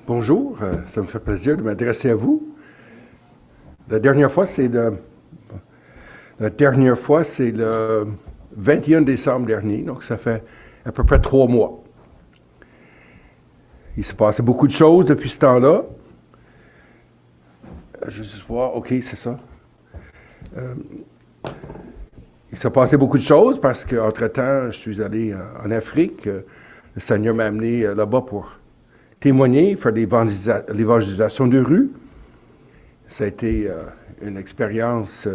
Bonjour, ça me fait plaisir de m'adresser à vous. La dernière fois, c'est le 21 décembre dernier, donc ça fait à peu près 3 mois. Il s'est passé beaucoup de choses depuis ce temps-là. Je vais juste voir, OK, c'est ça. Il s'est passé beaucoup de choses parce qu'entre-temps, je suis allé en Afrique. Le Seigneur m'a amené là-bas pour témoigner, faire l'évangélisation de rue. Ça a été une expérience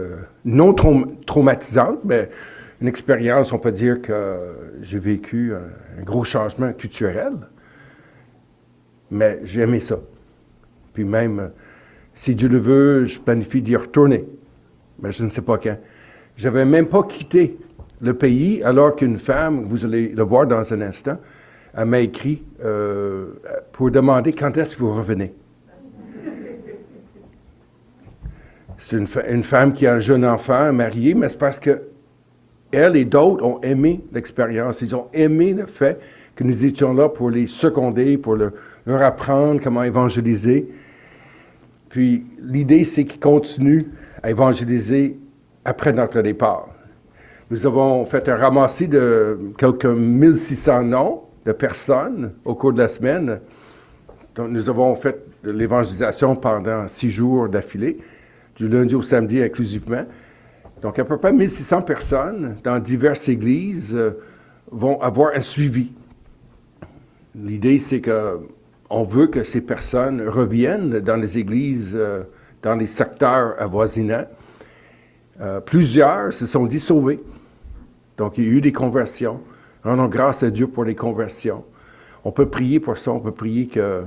non traumatisante, mais une expérience, on peut dire que j'ai vécu un gros changement culturel. Mais j'ai aimé ça. Puis même, si Dieu le veut, je planifie d'y retourner. Mais je ne sais pas quand. Je n'avais même pas quitté le pays, alors qu'une femme, vous allez le voir dans un instant, elle m'a écrit pour demander quand est-ce que vous revenez. C'est une femme qui a un jeune enfant, mariée, mais c'est parce que elle et d'autres ont aimé l'expérience. Ils ont aimé le fait que nous étions là pour les seconder, pour leur apprendre comment évangéliser. Puis l'idée, c'est qu'ils continuent à évangéliser après notre départ. Nous avons fait un ramassis de quelques 1600 noms de personnes au cours de la semaine. Donc, nous avons fait de l'évangélisation pendant 6 jours d'affilée, du lundi au samedi inclusivement. Donc, à peu près 1600 personnes dans diverses églises vont avoir un suivi. L'idée, c'est qu'on veut que ces personnes reviennent dans les églises, dans les secteurs avoisinants. Plusieurs se sont dit sauvés. Donc, il y a eu des conversions. Rendons grâce à Dieu pour les conversions. On peut prier pour ça, on peut prier que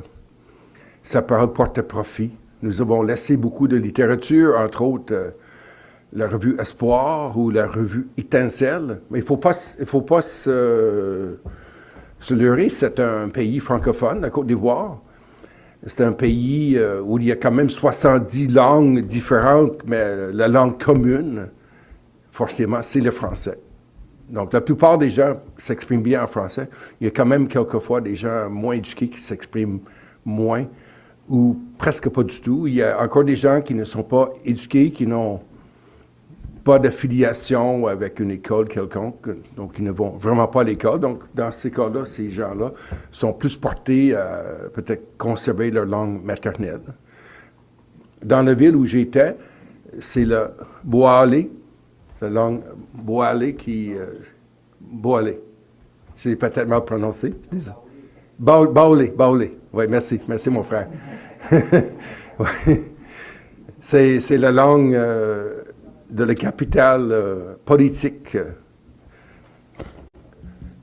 sa parole porte profit. Nous avons laissé beaucoup de littérature, entre autres la revue Espoir ou la revue Étincelle. Mais il ne faut pas se leurrer, c'est un pays francophone, la Côte d'Ivoire. C'est un pays où il y a quand même 70 langues différentes, mais la langue commune, forcément, c'est le français. Donc, la plupart des gens s'expriment bien en français. Il y a quand même quelquefois des gens moins éduqués qui s'expriment moins ou presque pas du tout. Il y a encore des gens qui ne sont pas éduqués, qui n'ont pas d'affiliation avec une école quelconque, donc ils ne vont vraiment pas à l'école. Donc, dans ces cas-là, ces gens-là sont plus portés à peut-être conserver leur langue maternelle. Dans la ville où j'étais, c'est le Boalé, c'est la langue Boalé qui... Boalé. C'est peut-être mal prononcé. Baoulé. Oui, merci mon frère. C'est la langue de la capitale politique.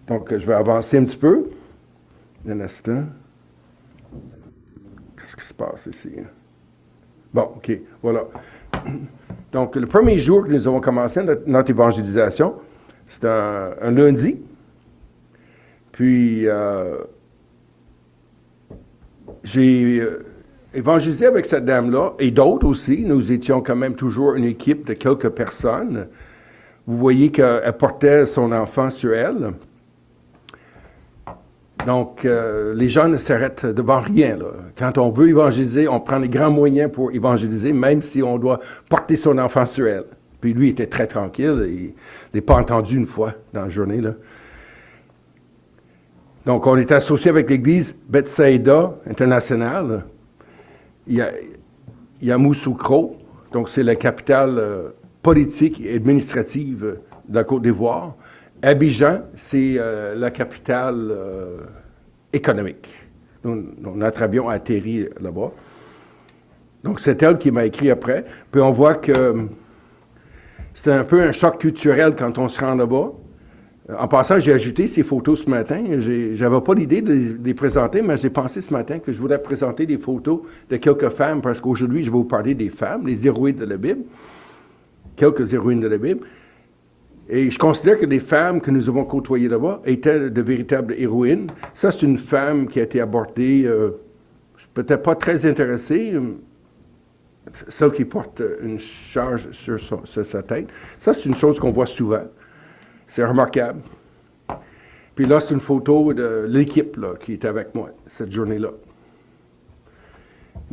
Donc, je vais avancer un petit peu. Un instant. Qu'est-ce qui se passe ici? Bon, OK, voilà. Donc, le premier jour que nous avons commencé notre évangélisation, c'était un lundi. Puis, j'ai évangélisé avec cette dame-là et d'autres aussi. Nous étions quand même toujours une équipe de quelques personnes. Vous voyez qu'elle portait son enfant sur elle. Donc, les gens ne s'arrêtent devant rien, là. Quand on veut évangéliser, on prend les grands moyens pour évangéliser, même si on doit porter son enfant sur elle. Puis lui était très tranquille. Il ne l'a pas entendu une fois dans la journée, là. Donc, on est associé avec l'Église Bethsaïda internationale. Il y a Yamoussoukro, donc c'est la capitale politique et administrative de la Côte d'Ivoire. Abidjan, c'est la capitale économique. Notre avion a atterri là-bas. Donc, c'est elle qui m'a écrit après. Puis on voit que c'était un peu un choc culturel quand on se rend là-bas. En passant, j'ai ajouté ces photos ce matin. J'avais pas l'idée de les présenter, mais j'ai pensé ce matin que je voulais présenter des photos de quelques femmes, parce qu'aujourd'hui, je vais vous parler des femmes, les héroïnes de la Bible, quelques héroïnes de la Bible. Et je considère que les femmes que nous avons côtoyées là-bas étaient de véritables héroïnes. Ça, c'est une femme qui a été abordée, peut-être pas très intéressée, celle qui porte une charge sur sa tête. Ça, c'est une chose qu'on voit souvent. C'est remarquable. Puis là, c'est une photo de l'équipe là, qui était avec moi cette journée-là.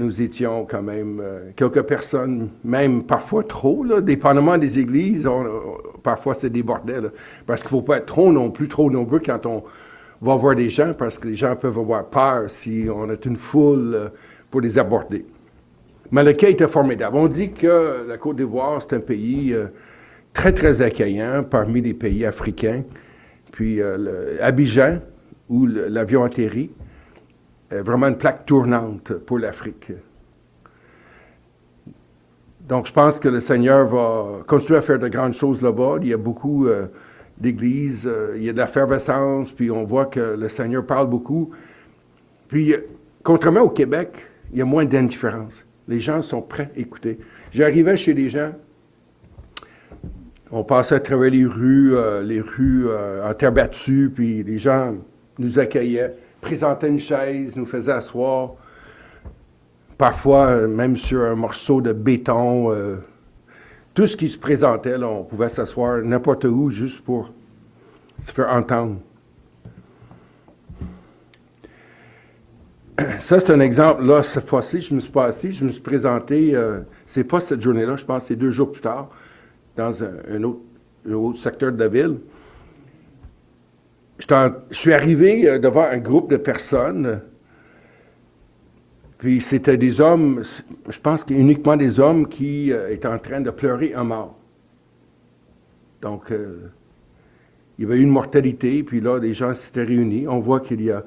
nous étions quand même quelques personnes, même parfois trop, là, dépendamment des églises, parfois c'est des bordels, là, parce qu'il ne faut pas être trop nombreux quand on va voir des gens, parce que les gens peuvent avoir peur si on est une foule pour les aborder. Mais l'accueil était formidable. On dit que la Côte d'Ivoire, c'est un pays très, très accueillant parmi les pays africains. Puis Abidjan, où l'avion atterrit, vraiment une plaque tournante pour l'Afrique. Donc, je pense que le Seigneur va continuer à faire de grandes choses là-bas. Il y a beaucoup d'églises, il y a de l'effervescence, puis on voit que le Seigneur parle beaucoup. Puis, contrairement au Québec, il y a moins d'indifférence. Les gens sont prêts à écouter. J'arrivais chez les gens, on passait à travers les rues en terre battue, puis les gens nous accueillaient, présentaient une chaise, nous faisaient asseoir, parfois même sur un morceau de béton. Tout ce qui se présentait, là, on pouvait s'asseoir n'importe où juste pour se faire entendre. Ça, c'est un exemple. Là, cette fois-ci, je ne me suis pas assis, je me suis présenté, c'est pas cette journée-là, je pense que c'est 2 jours plus tard, dans un autre secteur de la ville. Je suis arrivé devant un groupe de personnes, puis c'était des hommes, je pense uniquement des hommes qui étaient en train de pleurer un mort. Donc, il y avait eu une mortalité, puis là, les gens s'étaient réunis. On voit qu'il y a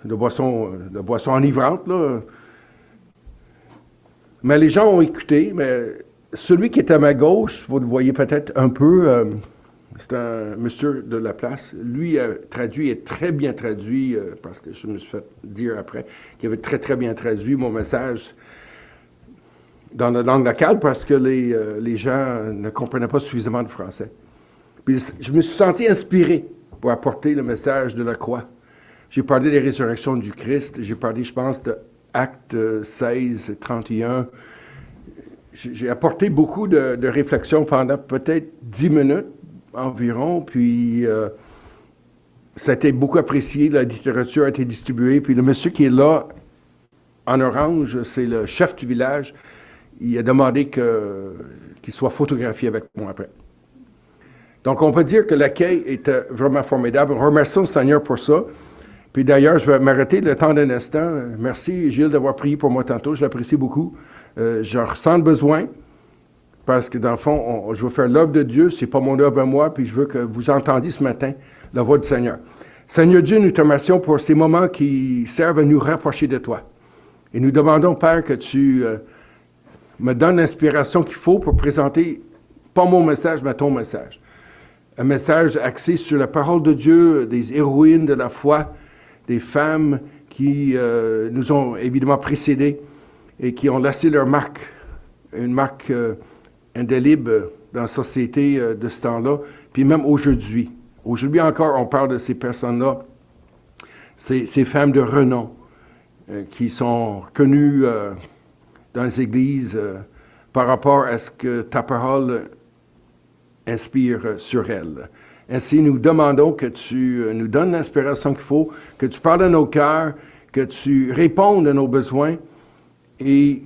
de boissons enivrantes, là. Mais les gens ont écouté, mais celui qui était à ma gauche, vous le voyez peut-être un peu, c'est un monsieur de la place. Lui a traduit, et très bien traduit, parce que je me suis fait dire après, qu'il avait très, très bien traduit mon message dans la langue locale, parce que les gens ne comprenaient pas suffisamment de français. Puis je me suis senti inspiré pour apporter le message de la croix. J'ai parlé des résurrections du Christ, j'ai parlé, je pense, de Actes 16, 31. J'ai apporté beaucoup de réflexions pendant peut-être 10 minutes environ, puis ça a été beaucoup apprécié, la littérature a été distribuée, puis le monsieur qui est là, en orange, c'est le chef du village, il a demandé qu'il soit photographié avec moi après. Donc on peut dire que l'accueil était vraiment formidable. Remercions le Seigneur pour ça. Puis d'ailleurs, je vais m'arrêter le temps d'un instant. Merci Gilles d'avoir prié pour moi tantôt, je l'apprécie beaucoup. J'en ressens le besoin, parce que dans le fond, je veux faire l'œuvre de Dieu, c'est pas mon œuvre à moi, puis je veux que vous entendiez ce matin la voix du Seigneur. Seigneur Dieu, nous te remercions pour ces moments qui servent à nous rapprocher de toi. Et nous demandons, Père, que tu me donnes l'inspiration qu'il faut pour présenter, pas mon message, mais ton message. Un message axé sur la parole de Dieu, des héroïnes de la foi, des femmes qui nous ont évidemment précédés et qui ont laissé leur marque, une marque indélébile dans la société de ce temps-là, puis même aujourd'hui. Aujourd'hui encore, on parle de ces personnes-là, ces femmes de renom qui sont reconnues dans les églises par rapport à ce que ta parole inspire sur elles. Ainsi, nous demandons que tu nous donnes l'inspiration qu'il faut, que tu parles à nos cœurs, que tu répondes à nos besoins, et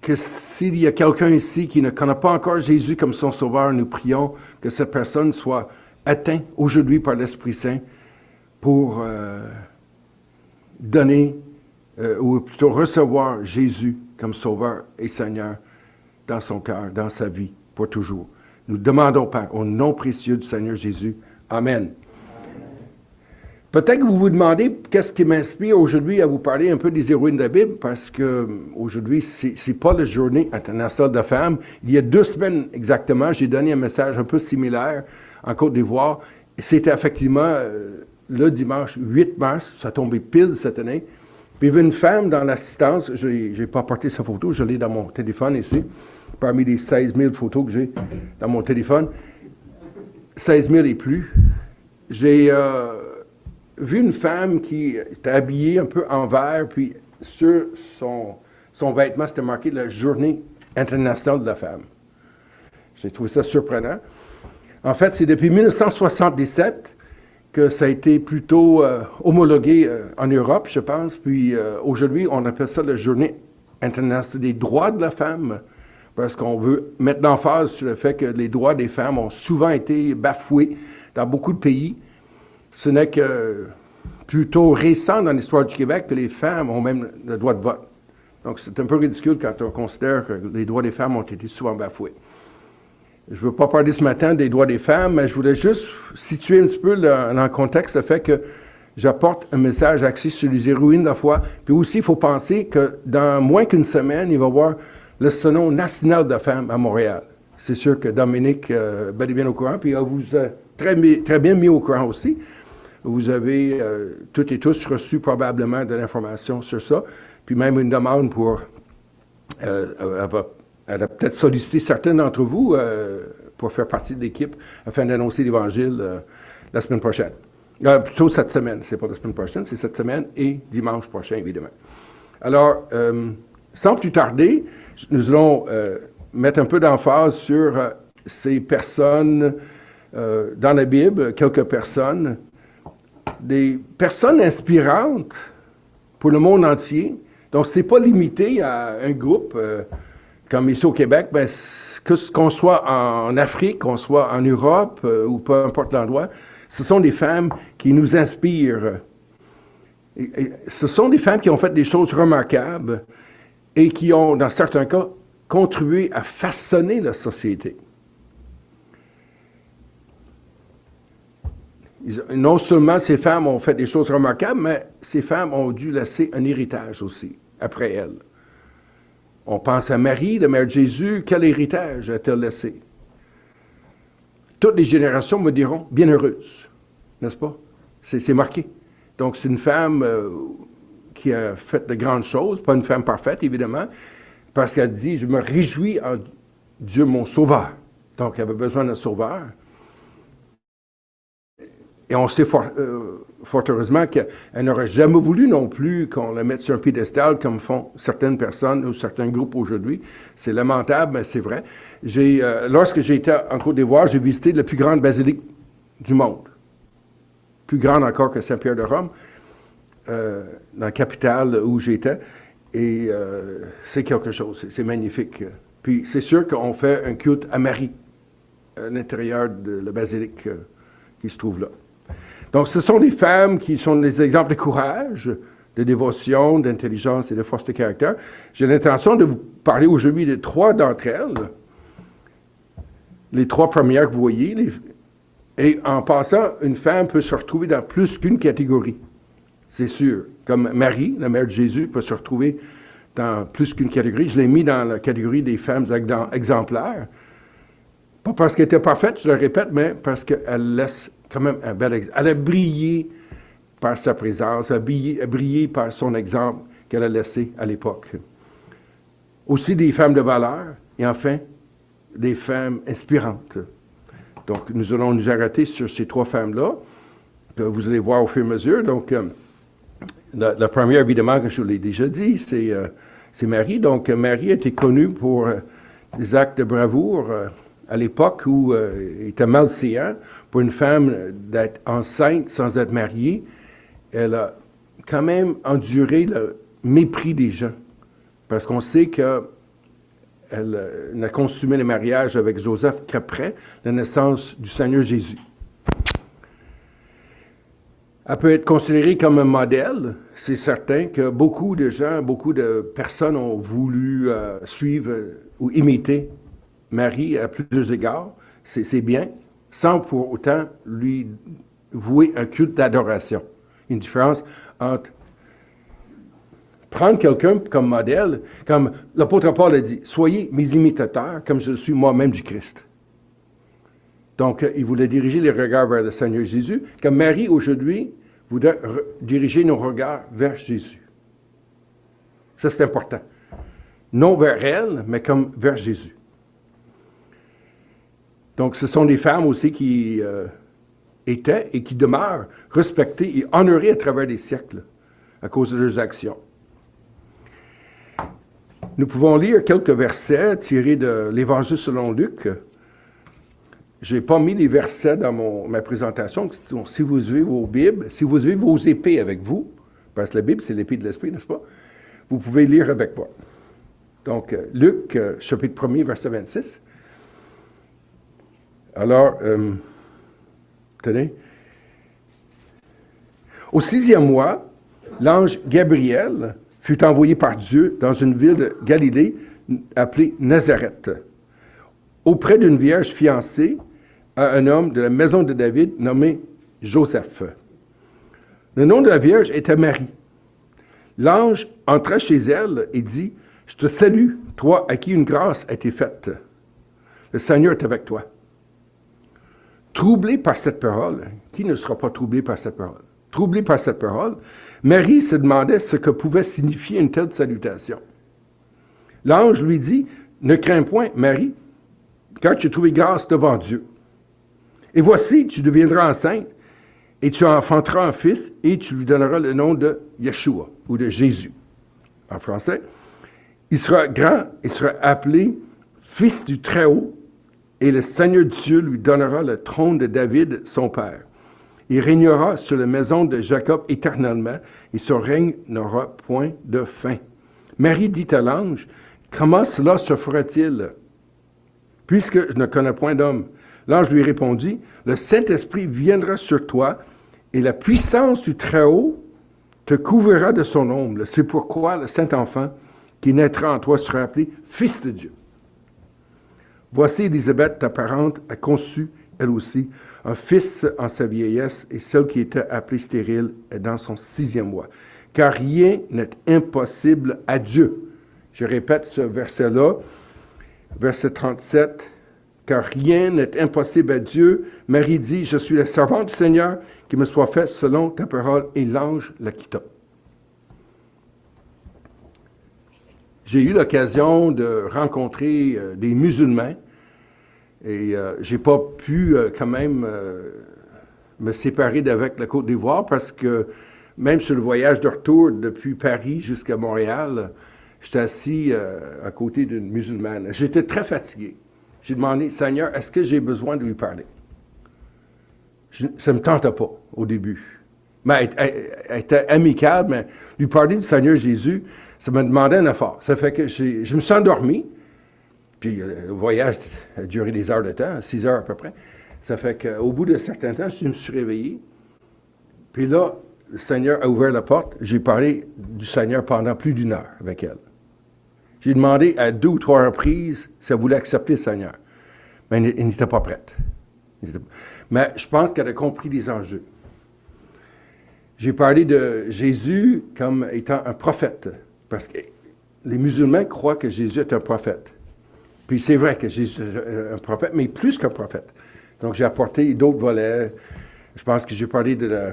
que s'il y a quelqu'un ici qui ne connaît pas encore Jésus comme son Sauveur, nous prions que cette personne soit atteinte aujourd'hui par l'Esprit Saint pour donner, ou plutôt recevoir Jésus comme Sauveur et Seigneur dans son cœur, dans sa vie, pour toujours. Nous demandons, Père, au nom précieux du Seigneur Jésus. Amen. Peut-être que vous vous demandez qu'est-ce qui m'inspire aujourd'hui à vous parler un peu des héroïnes de la Bible, parce que aujourd'hui, c'est pas la journée internationale de la femme. Il y a 2 semaines exactement, j'ai donné un message un peu similaire en Côte d'Ivoire. C'était effectivement le dimanche 8 mars, ça tombait pile cette année. Puis il y avait une femme dans l'assistance, je n'ai pas apporté sa photo, je l'ai dans mon téléphone ici, parmi les 16 000 photos que j'ai dans mon téléphone. 16 000 et plus. J'ai vu une femme qui était habillée un peu en vert, puis sur son vêtement, c'était marqué la Journée internationale de la femme. J'ai trouvé ça surprenant. En fait, c'est depuis 1977 que ça a été plutôt homologué en Europe, je pense. Puis aujourd'hui, on appelle ça la Journée internationale des droits de la femme, parce qu'on veut mettre l'emphase sur le fait que les droits des femmes ont souvent été bafoués dans beaucoup de pays. Ce n'est que plutôt récent dans l'histoire du Québec que les femmes ont même le droit de vote. Donc c'est un peu ridicule quand on considère que les droits des femmes ont été souvent bafoués. Je ne veux pas parler ce matin des droits des femmes, mais je voulais juste situer un petit peu dans le contexte le fait que j'apporte un message axé sur les héroïnes de la foi. Puis aussi, il faut penser que dans moins qu'une semaine, il va y avoir le Salon national de la femme à Montréal. C'est sûr que Dominique bel et bien au courant, puis il vous a très bien mis au courant aussi. Vous avez toutes et tous reçu probablement de l'information sur ça, puis même une demande pour... Elle a peut-être sollicité certains d'entre vous pour faire partie de l'équipe afin d'annoncer l'Évangile la semaine prochaine. Plutôt cette semaine. C'est pas la semaine prochaine, c'est cette semaine et dimanche prochain, évidemment. Alors, sans plus tarder, nous allons mettre un peu d'emphase sur ces personnes dans la Bible, quelques personnes, des personnes inspirantes pour le monde entier. Donc, ce n'est pas limité à un groupe... comme ici au Québec, ben, qu'on soit en Afrique, qu'on soit en Europe, ou peu importe l'endroit, ce sont des femmes qui nous inspirent. Et ce sont des femmes qui ont fait des choses remarquables et qui ont, dans certains cas, contribué à façonner la société. Non seulement ces femmes ont fait des choses remarquables, mais ces femmes ont dû laisser un héritage aussi, après elles. On pense à Marie, la mère de Jésus. Quel héritage a-t-elle laissé? Toutes les générations me diront bienheureuse, n'est-ce pas? C'est marqué. Donc, c'est une femme qui a fait de grandes choses, pas une femme parfaite, évidemment, parce qu'elle dit, je me réjouis en Dieu mon sauveur. Donc, elle avait besoin d'un sauveur. Et on sait fort heureusement qu'elle n'aurait jamais voulu non plus qu'on la mette sur un piédestal comme font certaines personnes ou certains groupes aujourd'hui. C'est lamentable, mais c'est vrai. Lorsque j'ai été en Côte d'Ivoire, j'ai visité la plus grande basilique du monde. Plus grande encore que Saint-Pierre de Rome, dans la capitale où j'étais. Et c'est quelque chose, c'est magnifique. Puis c'est sûr qu'on fait un culte à Marie, à l'intérieur de la basilique qui se trouve là. Donc, ce sont des femmes qui sont des exemples de courage, de dévotion, d'intelligence et de force de caractère. J'ai l'intention de vous parler aujourd'hui de 3 d'entre elles. Les 3 premières que vous voyez. Et en passant, une femme peut se retrouver dans plus qu'une catégorie. C'est sûr. Comme Marie, la mère de Jésus, peut se retrouver dans plus qu'une catégorie. Je l'ai mis dans la catégorie des femmes exemplaires. Pas parce qu'elle était parfaite, je le répète, mais parce qu'elle laisse quand même un bel exemple. Elle a brillé par sa présence, elle a brillé par son exemple qu'elle a laissé à l'époque. Aussi des femmes de valeur, et enfin, des femmes inspirantes. Donc, nous allons nous arrêter sur ces 3 femmes-là, que vous allez voir au fur et à mesure. Donc, la première, évidemment, que je l'ai déjà dit, c'est Marie. Donc, Marie a été connue pour des actes de bravoure, à l'époque où il était malséant pour une femme d'être enceinte sans être mariée. Elle a quand même enduré le mépris des gens. Parce qu'on sait qu'elle n'a consommé le mariage avec Joseph qu'après la naissance du Seigneur Jésus. Elle peut être considérée comme un modèle. C'est certain que beaucoup de gens, beaucoup de personnes ont voulu suivre ou imiter Marie à plusieurs égards, c'est bien, sans pour autant lui vouer un culte d'adoration. Une différence entre prendre quelqu'un comme modèle, comme l'apôtre Paul a dit, soyez mes imitateurs comme je suis moi-même du Christ. Donc, il voulait diriger les regards vers le Seigneur Jésus, comme Marie aujourd'hui voudrait diriger nos regards vers Jésus. Ça, c'est important. Non vers elle, mais comme vers Jésus. Donc, ce sont des femmes aussi qui étaient et qui demeurent respectées et honorées à travers les siècles à cause de leurs actions. Nous pouvons lire quelques versets tirés de l'Évangile selon Luc. je n'ai pas mis les versets dans ma présentation. Donc, si vous avez vos Bibles, si vous avez vos épées avec vous, parce que la Bible, c'est l'épée de l'Esprit, n'est-ce pas? Vous pouvez lire avec moi. Donc, Luc, chapitre 1er, verset 26. Alors, tenez. Au 6e mois, l'ange Gabriel fut envoyé par Dieu dans une ville de Galilée appelée Nazareth, auprès d'une vierge fiancée à un homme de la maison de David nommé Joseph. Le nom de la vierge était Marie. L'ange entra chez elle et dit, « Je te salue, toi à qui une grâce a été faite. Le Seigneur est avec toi. » Troublée par cette parole, qui ne sera pas troublé par cette parole? Troublée par cette parole, Marie se demandait ce que pouvait signifier une telle salutation. L'ange lui dit, « Ne crains point, Marie, car tu as trouvé grâce devant Dieu. Et voici, tu deviendras enceinte, et tu enfanteras un fils, et tu lui donneras le nom de Yeshua, ou de Jésus, en français. Il sera grand et sera appelé Fils du Très-Haut, et le Seigneur Dieu lui donnera le trône de David, son père. Il régnera sur la maison de Jacob éternellement, et son règne n'aura point de fin. » Marie dit à l'ange, « Comment cela se fera-t-il, puisque je ne connais point d'homme? » L'ange lui répondit, « Le Saint-Esprit viendra sur toi, et la puissance du Très-Haut te couvrira de son ombre. C'est pourquoi le Saint-Enfant qui naîtra en toi sera appelé Fils de Dieu. Voici Élisabeth, ta parente, a conçu, elle aussi, un fils en sa vieillesse, et celle qui était appelée stérile est dans son 6e mois. Car rien n'est impossible à Dieu. » Je répète ce verset-là, verset 37. « Car rien n'est impossible à Dieu. Marie dit, je suis la servante du Seigneur, qu'il me soit fait selon ta parole. » Et l'ange la quitta. J'ai eu l'occasion de rencontrer des musulmans et j'ai pas pu quand même me séparer d'avec la Côte d'Ivoire parce que même sur le voyage de retour depuis Paris jusqu'à Montréal, j'étais assis à côté d'une musulmane. J'étais très fatigué. J'ai demandé, Seigneur, est-ce que j'ai besoin de lui parler? Ça ne me tentait pas au début. Mais elle était amicale, mais lui parler du Seigneur Jésus, ça me demandait un effort. Ça fait que je me suis endormi, puis le voyage a duré des heures de temps, 6 heures à peu près. Ça fait qu'au bout d'un certain temps, je me suis réveillé. Puis là, le Seigneur a ouvert la porte. J'ai parlé du Seigneur pendant plus d'1 heure avec elle. J'ai demandé à 2 ou 3 reprises si elle voulait accepter le Seigneur. Mais elle n'était pas prête. Mais je pense qu'elle a compris les enjeux. J'ai parlé de Jésus comme étant un prophète. Parce que les musulmans croient que Jésus est un prophète. Puis c'est vrai que Jésus est un prophète, mais plus qu'un prophète. Donc j'ai apporté d'autres volets. Je pense que j'ai parlé de la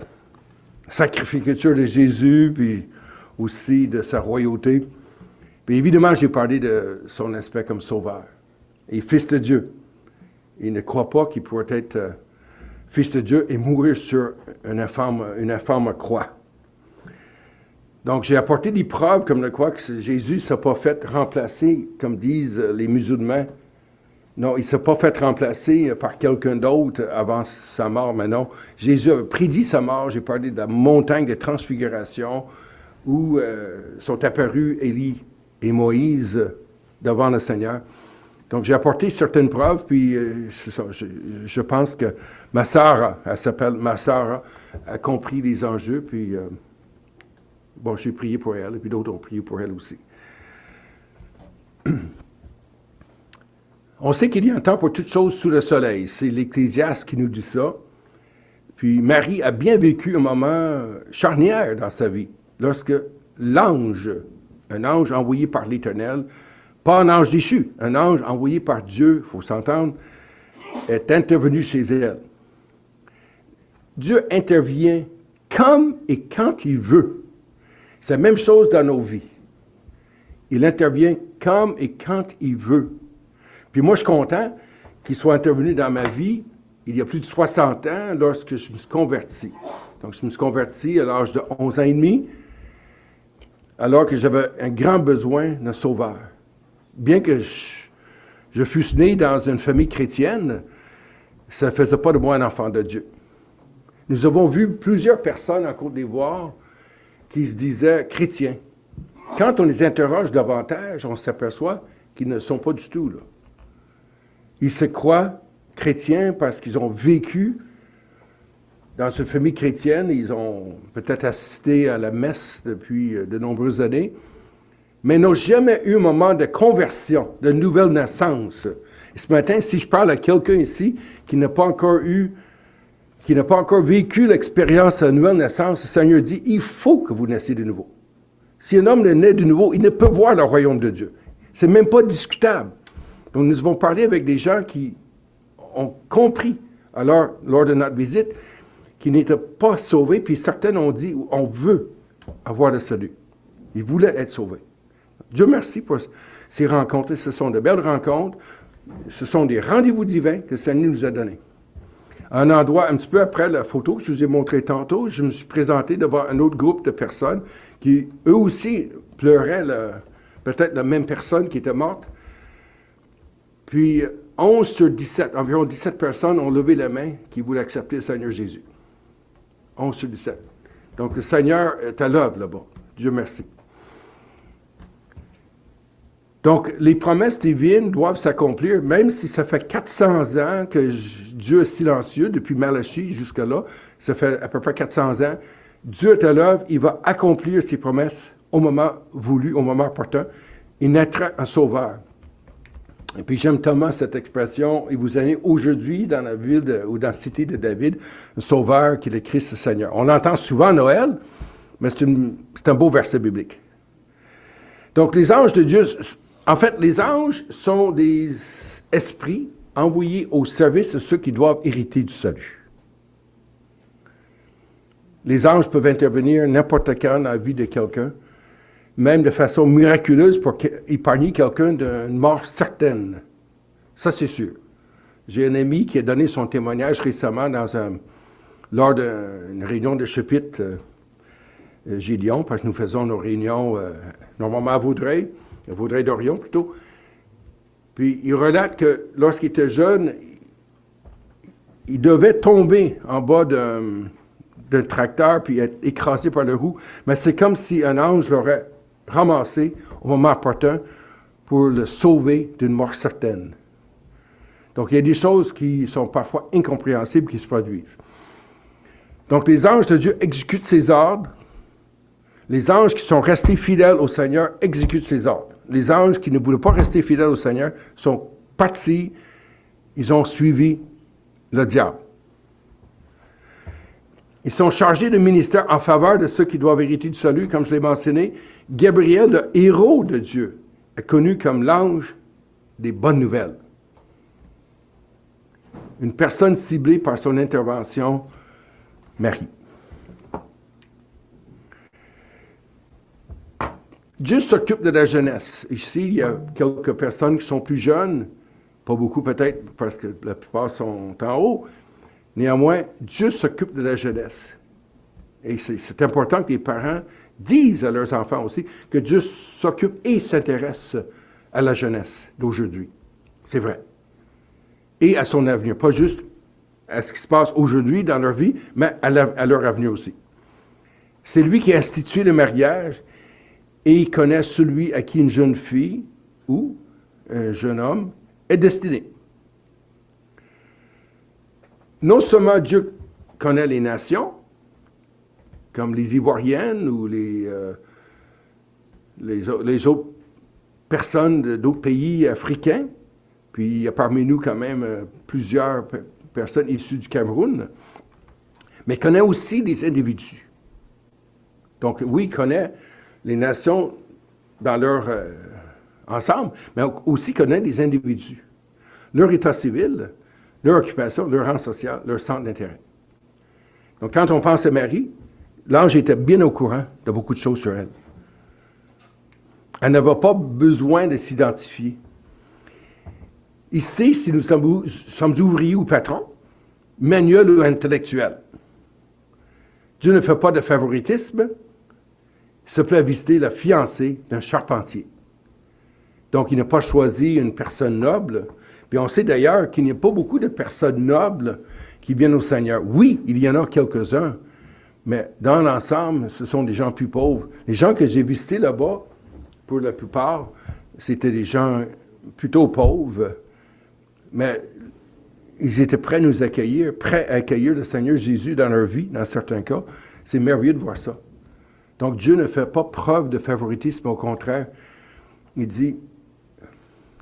sacrificature de Jésus, puis aussi de sa royauté. Puis évidemment, j'ai parlé de son aspect comme sauveur et fils de Dieu. Il ne croit pas qu'il pourrait être fils de Dieu et mourir sur une infâme croix. Donc, j'ai apporté des preuves comme le quoi que Jésus ne s'est pas fait remplacer, comme disent les musulmans. Non, il ne s'est pas fait remplacer par quelqu'un d'autre avant sa mort, mais non. Jésus avait prédit sa mort. J'ai parlé de la montagne de transfiguration où sont apparus Élie et Moïse devant le Seigneur. Donc, j'ai apporté certaines preuves, puis c'est ça, je pense que ma sœur, elle s'appelle ma sœur, a compris les enjeux, puis bon, j'ai prié pour elle, et puis d'autres ont prié pour elle aussi. On sait qu'il y a un temps pour toutes choses sous le soleil. C'est l'Ecclésiaste qui nous dit ça. Puis Marie a bien vécu un moment charnière dans sa vie, lorsque l'ange, un ange envoyé par l'Éternel, pas un ange déchu, un ange envoyé par Dieu, il faut s'entendre, est intervenu chez elle. Dieu intervient comme et quand il veut. C'est la même chose dans nos vies. Il intervient comme et quand il veut. Puis moi, je suis content qu'il soit intervenu dans ma vie il y a plus de 60 ans lorsque je me suis converti. Donc, je me suis converti à l'âge de 11 ans et demi, alors que j'avais un grand besoin d'un sauveur. Bien que je fusse né dans une famille chrétienne, ça ne faisait pas de moi un enfant de Dieu. Nous avons vu plusieurs personnes en Côte d'Ivoire qui se disaient chrétiens. Quand on les interroge davantage, on s'aperçoit qu'ils ne sont pas du tout là. Ils se croient chrétiens parce qu'ils ont vécu dans une famille chrétienne, ils ont peut-être assisté à la messe depuis de nombreuses années, mais n'ont jamais eu un moment de conversion, de nouvelle naissance. Et ce matin, si je parle à quelqu'un ici qui n'a pas encore vécu l'expérience de la nouvelle naissance, le Seigneur dit, il faut que vous naissiez de nouveau. Si un homme naît de nouveau, il ne peut voir le royaume de Dieu. C'est même pas discutable. Donc, nous avons parlé avec des gens qui ont compris, alors, lors de notre visite, qu'ils n'étaient pas sauvés, puis certains ont dit, on veut avoir le salut. Ils voulaient être sauvés. Dieu merci pour ces rencontres. Ce sont de belles rencontres. Ce sont des rendez-vous divins que le Seigneur nous a donnés. À un endroit, un petit peu après la photo que je vous ai montrée tantôt, je me suis présenté devant un autre groupe de personnes qui, eux aussi, pleuraient peut-être la même personne qui était morte. Puis, 11 sur 17, environ 17 personnes ont levé la main qui voulaient accepter le Seigneur Jésus. 11 sur 17. Donc, le Seigneur est à l'œuvre là-bas. Dieu merci. Donc, les promesses divines doivent s'accomplir, même si ça fait 400 ans que Dieu est silencieux, depuis Malachie jusqu'à là, ça fait à peu près 400 ans. Dieu est à l'œuvre, il va accomplir ses promesses au moment voulu, au moment opportun. Il naîtra un sauveur. Et puis j'aime tellement cette expression, il vous en est aujourd'hui dans la ville ou dans la cité de David, un sauveur qui est le Christ le Seigneur. On l'entend souvent à Noël, mais c'est un beau verset biblique. Donc les anges de Dieu, en fait, les anges sont des esprits envoyés au service de ceux qui doivent hériter du salut. Les anges peuvent intervenir n'importe quand dans la vie de quelqu'un, même de façon miraculeuse pour épargner quelqu'un d'une mort certaine. Ça, c'est sûr. J'ai un ami qui a donné son témoignage récemment lors d'une réunion de chapitre Gédéon, parce que nous faisons nos réunions normalement à Vaudreuil-Dorion plutôt. Puis il relate que lorsqu'il était jeune, il devait tomber en bas d'un tracteur puis être écrasé par le roue, mais c'est comme si un ange l'aurait ramassé au moment opportun pour le sauver d'une mort certaine. Donc, il y a des choses qui sont parfois incompréhensibles qui se produisent. Donc, les anges de Dieu exécutent ses ordres. Les anges qui sont restés fidèles au Seigneur exécutent ses ordres. Les anges qui ne voulaient pas rester fidèles au Seigneur sont partis, ils ont suivi le diable. Ils sont chargés de ministère en faveur de ceux qui doivent hériter du salut, comme je l'ai mentionné. Gabriel, le héros de Dieu, est connu comme l'ange des bonnes nouvelles. Une personne ciblée par son intervention, Marie. Dieu s'occupe de la jeunesse. Ici, il y a quelques personnes qui sont plus jeunes, pas beaucoup peut-être, parce que la plupart sont en haut. Néanmoins, Dieu s'occupe de la jeunesse. Et c'est important que les parents disent à leurs enfants aussi que Dieu s'occupe et s'intéresse à la jeunesse d'aujourd'hui. C'est vrai. Et à son avenir. Pas juste à ce qui se passe aujourd'hui dans leur vie, mais à leur avenir aussi. C'est lui qui a institué le mariage et il connaît celui à qui une jeune fille ou un jeune homme est destiné. Non seulement Dieu connaît les nations, comme les Ivoiriennes ou les autres personnes d'autres pays africains, puis il y a parmi nous quand même plusieurs personnes issues du Cameroun, mais il connaît aussi les individus. Donc oui, il connaît les nations dans leur ensemble, mais aussi connaît les individus, leur état civil, leur occupation, leur rang social, leur centre d'intérêt. Donc, quand on pense à Marie, l'ange était bien au courant de beaucoup de choses sur elle. Elle n'avait pas besoin de s'identifier. Il sait si nous sommes ouvriers ou patrons, manuels ou intellectuels. Dieu ne fait pas de favoritisme. Il se plaît à visiter la fiancée d'un charpentier. Donc, il n'a pas choisi une personne noble, Puis on sait d'ailleurs qu'il n'y a pas beaucoup de personnes nobles qui viennent au Seigneur. Oui, il y en a quelques-uns, mais dans l'ensemble, ce sont des gens plus pauvres. Les gens que j'ai visités là-bas, pour la plupart, c'était des gens plutôt pauvres, mais ils étaient prêts à nous accueillir, prêts à accueillir le Seigneur Jésus dans leur vie, dans certains cas. C'est merveilleux de voir ça. Donc Dieu ne fait pas preuve de favoritisme, au contraire. Il dit,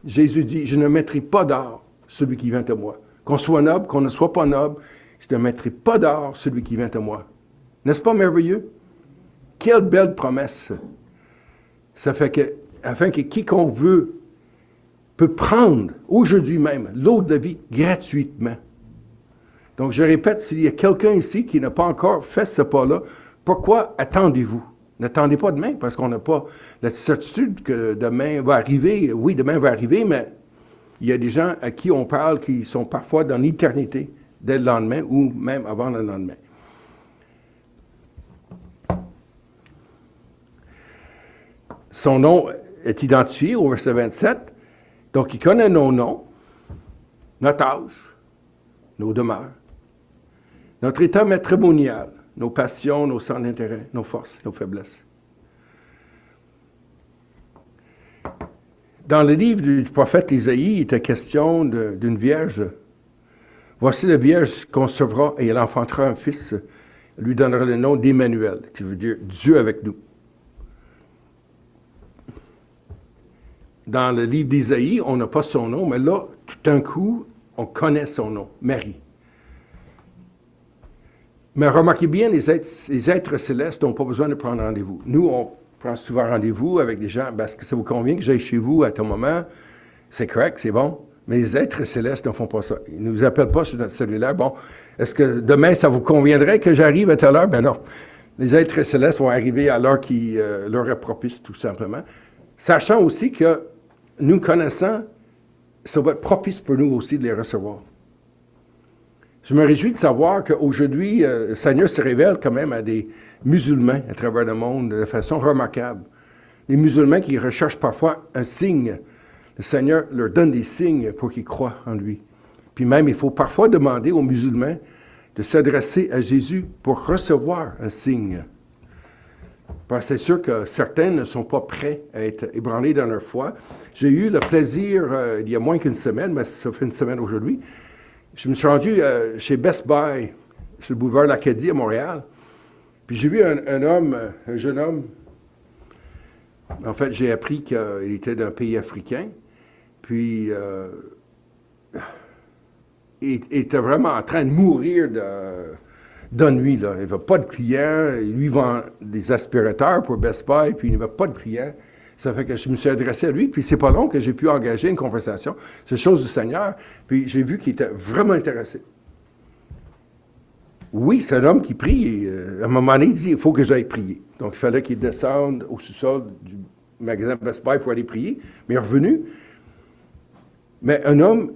Jésus dit, je ne mettrai pas d'or celui qui vient à moi. Qu'on soit noble, qu'on ne soit pas noble, je ne mettrai pas d'or celui qui vient à moi. N'est-ce pas merveilleux? Quelle belle promesse! Ça fait que, afin que quiconque veut peut prendre aujourd'hui même l'eau de la vie gratuitement. Donc, je répète, s'il y a quelqu'un ici qui n'a pas encore fait ce pas-là, pourquoi attendez-vous? N'attendez pas demain, parce qu'on n'a pas la certitude que demain va arriver. Oui, demain va arriver, mais il y a des gens à qui on parle qui sont parfois dans l'éternité, dès le lendemain ou même avant le lendemain. Son nom est identifié au verset 27. Donc, il connaît nos noms, notre âge, nos demeures, notre état matrimonial, nos passions, nos centres d'intérêt, nos forces, nos faiblesses. Dans le livre du prophète Isaïe, il était question d'une vierge. Voici la vierge concevra et elle enfantera un fils, lui donnera le nom d'Emmanuel, qui veut dire Dieu avec nous. Dans le livre d'Isaïe, on n'a pas son nom, mais là, tout d'un coup, on connaît son nom, Marie. Mais remarquez bien, les êtres célestes n'ont pas besoin de prendre rendez-vous. Nous, on prend souvent rendez-vous avec des gens, est-ce que ça vous convient que j'aille chez vous à ton moment? C'est correct, c'est bon. Mais les êtres célestes ne font pas ça. Ils ne nous appellent pas sur notre cellulaire. Bon, est-ce que demain, ça vous conviendrait que j'arrive à telle heure? Ben non. Les êtres célestes vont arriver à l'heure qui leur est propice, tout simplement. Sachant aussi que nous connaissant, ça va être propice pour nous aussi de les recevoir. Je me réjouis de savoir qu'aujourd'hui, le Seigneur se révèle quand même à des musulmans à travers le monde de façon remarquable. Les musulmans qui recherchent parfois un signe, le Seigneur leur donne des signes pour qu'ils croient en lui. Puis même, il faut parfois demander aux musulmans de s'adresser à Jésus pour recevoir un signe. Parce que c'est sûr que certains ne sont pas prêts à être ébranlés dans leur foi. J'ai eu le plaisir, il y a moins qu'une semaine, mais ça fait une semaine aujourd'hui, je me suis rendu chez Best Buy, sur le boulevard l'Acadie à Montréal. Puis j'ai vu un homme, un jeune homme. En fait, j'ai appris qu'il était d'un pays africain. Puis il était vraiment en train de mourir d'ennui, là. Il ne veut pas de clients. Lui vend des aspirateurs pour Best Buy, puis il ne veut pas de clients. Ça fait que je me suis adressé à lui, puis c'est pas long que j'ai pu engager une conversation. C'est chose du Seigneur. Puis j'ai vu qu'il était vraiment intéressé. Oui, c'est un homme qui prie. Et, à un moment donné, il dit, il faut que j'aille prier. Donc, il fallait qu'il descende au sous-sol du magasin Best Buy pour aller prier. Mais il est revenu. Mais un homme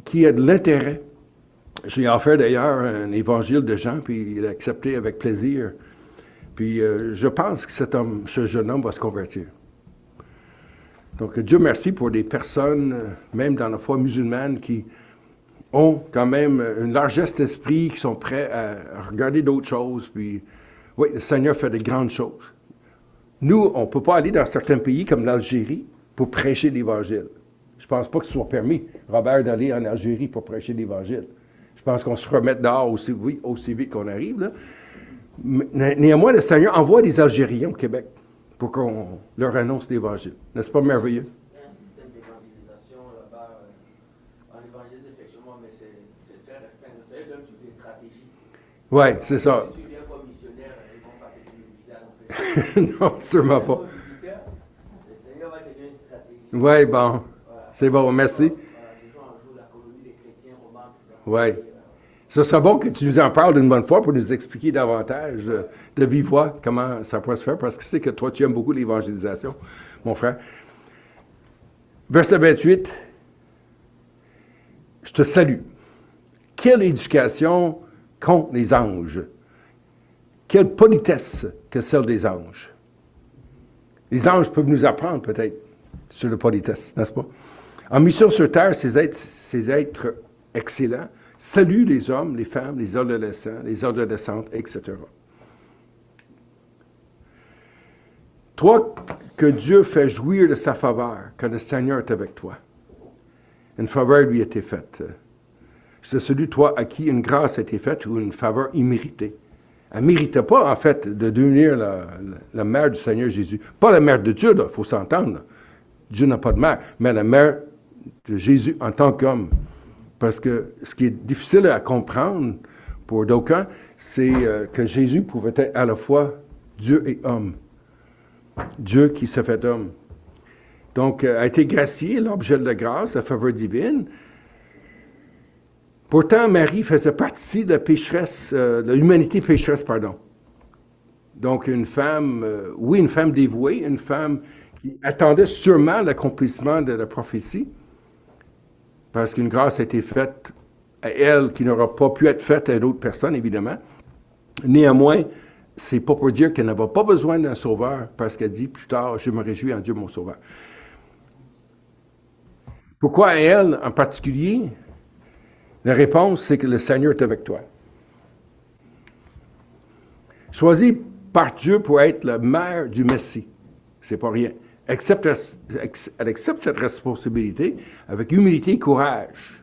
qui a de l'intérêt. J'ai offert d'ailleurs un évangile de Jean, puis il a accepté avec plaisir. Puis je pense que ce jeune homme va se convertir. Donc Dieu merci pour des personnes, même dans la foi musulmane, qui ont quand même une largesse d'esprit, qui sont prêts à regarder d'autres choses. Puis oui, le Seigneur fait de grandes choses. Nous, on ne peut pas aller dans certains pays comme l'Algérie pour prêcher l'Évangile. Je ne pense pas que ce soit permis, Robert, d'aller en Algérie pour prêcher l'Évangile. Je pense qu'on se remet dehors aussi vite qu'on arrive, là. Néanmoins, le Seigneur envoie des Algériens au Québec pour qu'on leur annonce l'Évangile. N'est-ce pas merveilleux? Il y a un système d'évangélisation là-bas. On évangélise effectivement, mais c'est très restreint. Vous savez, donc, tu fais des stratégies. Oui, c'est ça. Si tu viens comme missionnaire, ils ne vont pas te donner le visa. Non, sûrement pas. Le Seigneur va te donner une stratégie. Oui, bon. Voilà. C'est bon, merci. Les gens jouent la colonie des chrétiens romains. Oui. Ce serait bon que tu nous en parles d'une bonne fois pour nous expliquer davantage de vive voix comment ça pourrait se faire, parce que c'est que toi, tu aimes beaucoup l'évangélisation, mon frère. Verset 28. Je te salue. Quelle éducation qu'ont les anges. Quelle politesse que celle des anges. Les anges peuvent nous apprendre peut-être sur la politesse, n'est-ce pas? En mission sur terre, ces êtres excellents saluent les hommes, les femmes, les adolescents, les adolescentes, etc. Toi, que Dieu fait jouir de sa faveur quand le Seigneur est avec toi. Une faveur lui a été faite. C'est celui, toi, à qui une grâce a été faite ou une faveur imméritée. Elle ne méritait pas, en fait, de devenir la mère du Seigneur Jésus. Pas la mère de Dieu, il faut s'entendre. Là. Dieu n'a pas de mère, mais la mère de Jésus en tant qu'homme. Parce que ce qui est difficile à comprendre pour d'aucuns, c'est que Jésus pouvait être à la fois Dieu et homme. Dieu qui s'est fait homme. Donc, a été gracié, l'objet de la grâce, la faveur divine. Pourtant, Marie faisait partie de la pécheresse, de l'humanité pécheresse, pardon. Donc, une femme, une femme dévouée, une femme qui attendait sûrement l'accomplissement de la prophétie, parce qu'une grâce a été faite à elle qui n'aura pas pu être faite à d'autres personnes, évidemment. Néanmoins, c'est pas pour dire qu'elle n'avait pas besoin d'un sauveur, parce qu'elle dit plus tard, je me réjouis en Dieu mon sauveur. Pourquoi elle, en particulier? La réponse, c'est que le Seigneur est avec toi. Choisie par Dieu pour être la mère du Messie. C'est pas rien. Elle accepte cette responsabilité avec humilité et courage.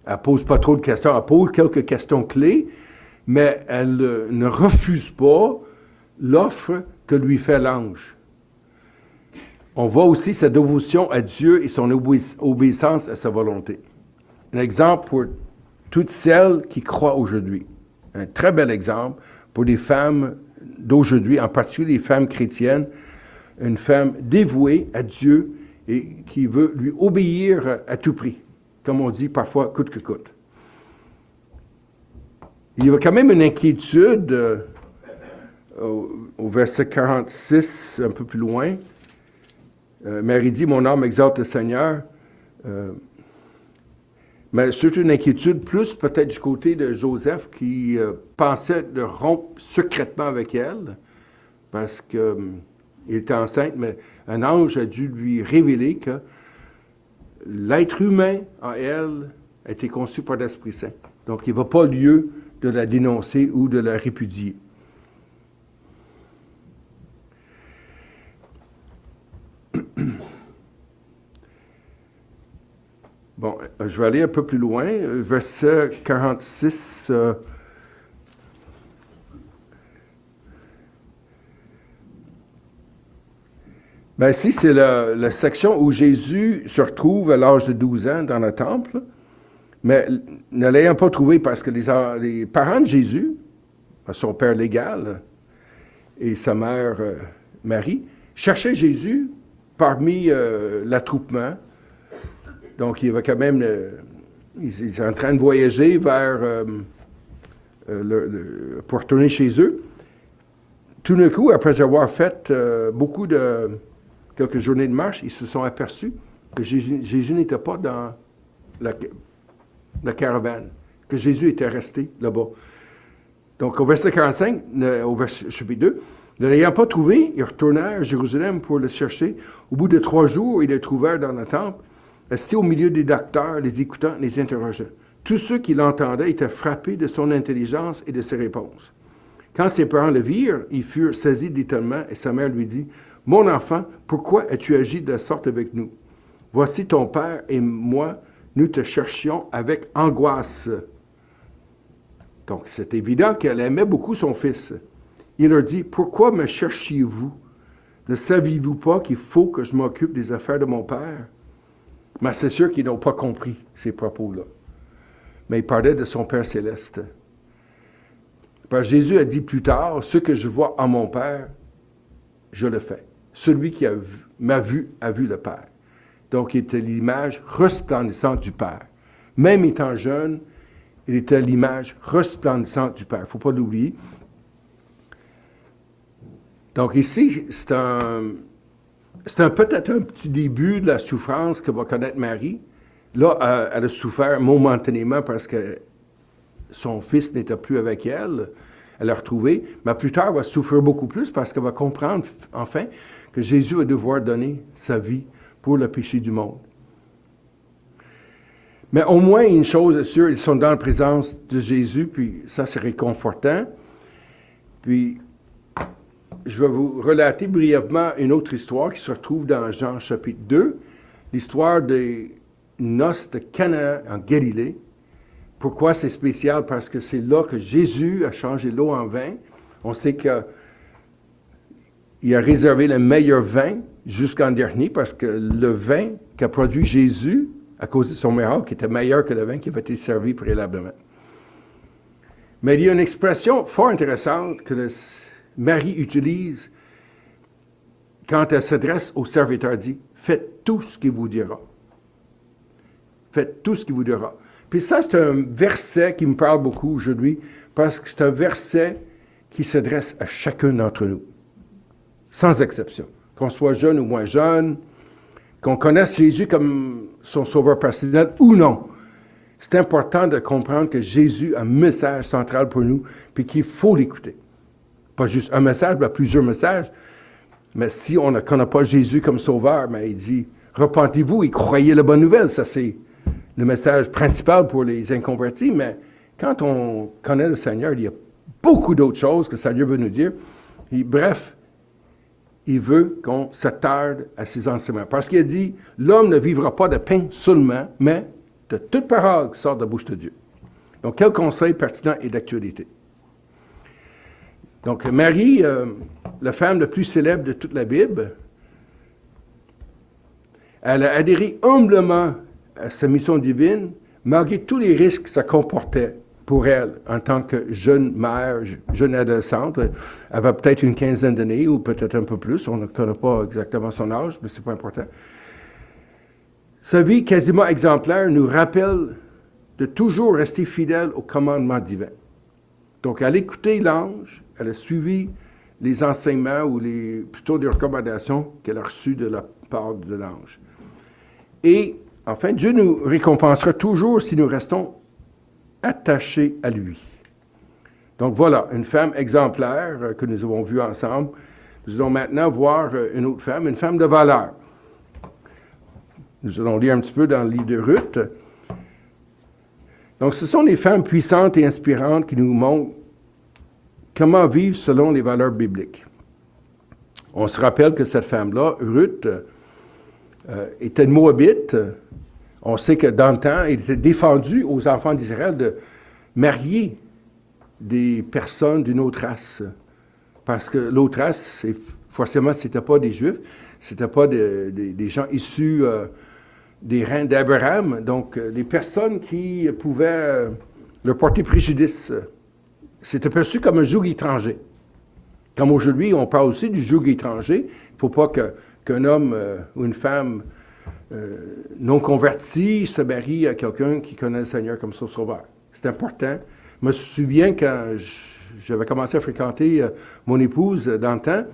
Elle ne pose pas trop de questions. Elle pose quelques questions clés, mais elle ne refuse pas l'offre que lui fait l'ange. On voit aussi sa dévotion à Dieu et son obéissance à sa volonté. Un exemple pour toutes celles qui croient aujourd'hui. Un très bel exemple pour les femmes d'aujourd'hui, en particulier les femmes chrétiennes, une femme dévouée à Dieu et qui veut lui obéir à tout prix, comme on dit parfois coûte que coûte. Il y a quand même une inquiétude au verset 46, un peu plus loin. Marie dit, mon âme exalte le Seigneur. Mais surtout une inquiétude plus peut-être du côté de Joseph qui pensait de rompre secrètement avec elle parce qu'il était enceinte, mais un ange a dû lui révéler que l'être humain en elle a été conçu par l'Esprit Saint. Donc il ne va pas lieu de la dénoncer ou de la répudier. Bon, je vais aller un peu plus loin. Verset 46. Ici, c'est la section où Jésus se retrouve à l'âge de 12 ans dans le temple, mais ne l'ayant pas trouvé parce que les parents de Jésus, son père légal et sa mère Marie, cherchaient Jésus parmi l'attroupement. Donc, il va quand même, il est en train de voyager vers, pour retourner chez eux. Tout d'un coup, après avoir fait quelques journées de marche, ils se sont aperçus que Jésus n'était pas dans la caravane, que Jésus était resté là-bas. Donc, au verset 45, au verset chapitre 2, ne l'ayant pas trouvé, ils retournèrent à Jérusalem pour le chercher. Au bout de 3 jours, ils le trouvèrent dans le temple, assis au milieu des docteurs, les écoutant, les interrogeant. Tous ceux qui l'entendaient étaient frappés de son intelligence et de ses réponses. Quand ses parents le virent, ils furent saisis d'étonnement et sa mère lui dit, « Mon enfant, pourquoi as-tu agi de la sorte avec nous? Voici ton père et moi, nous te cherchions avec angoisse. » Donc, c'est évident qu'elle aimait beaucoup son fils. Il leur dit, « Pourquoi me cherchiez-vous? Ne saviez-vous pas qu'il faut que je m'occupe des affaires de mon père? » Mais c'est sûr qu'ils n'ont pas compris ces propos-là. Mais il parlait de son Père céleste. Parce que Jésus a dit plus tard, « Ce que je vois en mon Père, je le fais. Celui qui m'a vu a vu le Père. » Donc, il était l'image resplendissante du Père. Même étant jeune, il était l'image resplendissante du Père. Il ne faut pas l'oublier. Donc ici, c'est peut-être un petit début de la souffrance que va connaître Marie. Là, elle a souffert momentanément parce que son fils n'était plus avec elle. Elle l'a retrouvé. Mais plus tard, elle va souffrir beaucoup plus parce qu'elle va comprendre, enfin, que Jésus va devoir donner sa vie pour le péché du monde. Mais au moins, une chose est sûre, ils sont dans la présence de Jésus, puis ça, c'est réconfortant. Puis, je vais vous relater brièvement une autre histoire qui se retrouve dans Jean chapitre 2, l'histoire des noces de Cana en Galilée. Pourquoi c'est spécial? Parce que c'est là que Jésus a changé l'eau en vin. On sait qu'il a réservé le meilleur vin jusqu'en dernier parce que le vin qu'a produit Jésus, à cause de son miracle, était meilleur que le vin qui avait été servi préalablement. Mais il y a une expression fort intéressante que Marie utilise quand elle s'adresse au serviteur, dit « Faites tout ce qu'il vous dira. » Faites tout ce qu'il vous dira. Puis ça, c'est un verset qui me parle beaucoup aujourd'hui, parce que c'est un verset qui s'adresse à chacun d'entre nous, sans exception. Qu'on soit jeune ou moins jeune, qu'on connaisse Jésus comme son sauveur personnel ou non. C'est important de comprendre que Jésus a un message central pour nous, puis qu'il faut l'écouter. Pas juste un message, mais plusieurs messages. Mais si on ne connaît pas Jésus comme sauveur, mais il dit, repentez-vous et croyez la bonne nouvelle. Ça, c'est le message principal pour les inconvertis, mais quand on connaît le Seigneur, il y a beaucoup d'autres choses que le Seigneur veut nous dire. Et bref, il veut qu'on s'attarde à ses enseignements. Parce qu'il a dit, l'homme ne vivra pas de pain seulement, mais de toute parole qui sort de la bouche de Dieu. Donc, quel conseil pertinent et d'actualité? Donc, Marie, la femme la plus célèbre de toute la Bible, elle a adhéré humblement à sa mission divine, malgré tous les risques que ça comportait pour elle en tant que jeune mère, jeune adolescente. Elle avait peut-être une quinzaine d'années ou peut-être un peu plus. On ne connaît pas exactement son âge, mais c'est pas important. Sa vie quasiment exemplaire nous rappelle de toujours rester fidèle au commandement divin. Donc, elle a écouté l'ange, elle a suivi les enseignements ou plutôt des recommandations qu'elle a reçues de la part de l'ange. Et enfin, Dieu nous récompensera toujours si nous restons attachés à lui. Donc voilà, une femme exemplaire que nous avons vue ensemble. Nous allons maintenant voir une autre femme, une femme de valeur. Nous allons lire un petit peu dans le livre de Ruth. Donc ce sont des femmes puissantes et inspirantes qui nous montrent comment vivre selon les valeurs bibliques. On se rappelle que cette femme-là, Ruth, était une Moabite. On sait que dans le temps, il était défendu aux enfants d'Israël de marier des personnes d'une autre race. Parce que l'autre race, forcément, ce n'était pas des Juifs, ce n'était pas des gens issus des reins d'Abraham. Donc, les personnes qui pouvaient leur porter préjudice, c'était perçu comme un joug étranger. Comme aujourd'hui, on parle aussi du joug étranger. Il ne faut pas qu'un homme ou une femme non converti se marie à quelqu'un qui connaît le Seigneur comme son sauveur. C'est important. Je me souviens quand j'avais commencé à fréquenter mon épouse dans le temps,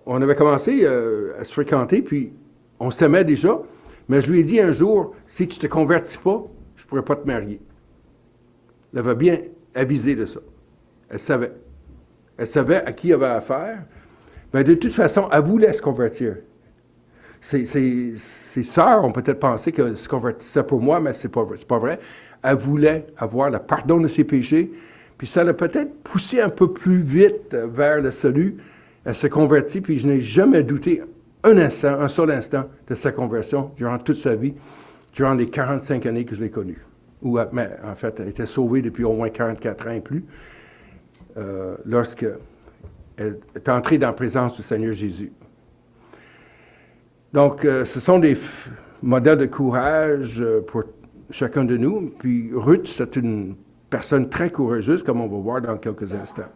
on avait commencé à se fréquenter, puis on s'aimait déjà, mais je lui ai dit un jour, si tu ne te convertis pas, je ne pourrais pas te marier. Elle avait bien avisé de ça. Elle savait. Elle savait à qui elle avait affaire. Mais de toute façon, elle voulait se convertir. Ses sœurs ont peut-être pensé qu'elle se convertissait pour moi, mais c'est pas vrai. Elle voulait avoir le pardon de ses péchés, puis ça l'a peut-être poussé un peu plus vite vers le salut. Elle s'est convertie, puis je n'ai jamais douté un seul instant de sa conversion durant toute sa vie, durant les 45 années que je l'ai connue. Mais en fait, elle était sauvée depuis au moins 44 ans et plus, lorsqu'elle est entrée dans la présence du Seigneur Jésus. Donc, ce sont des modèles de courage pour chacun de nous. Puis Ruth, c'est une personne très courageuse, comme on va voir dans quelques instants.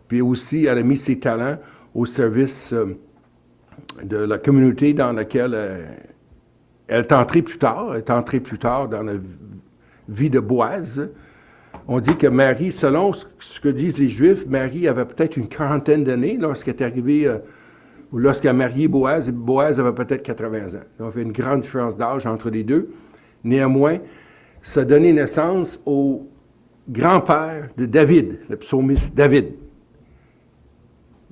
Puis aussi, elle a mis ses talents au service de la communauté dans laquelle elle est entrée plus tard. Elle est entrée plus tard dans la vie de Boaz. On dit que Marie, selon ce que disent les Juifs, Marie avait peut-être une quarantaine d'années lorsqu'elle est arrivée, ou lorsqu'elle a marié Boaz, et Boaz avait peut-être 80 ans. Donc, il y a une grande différence d'âge entre les deux. Néanmoins, ça a donné naissance au grand-père de David, le psalmiste David.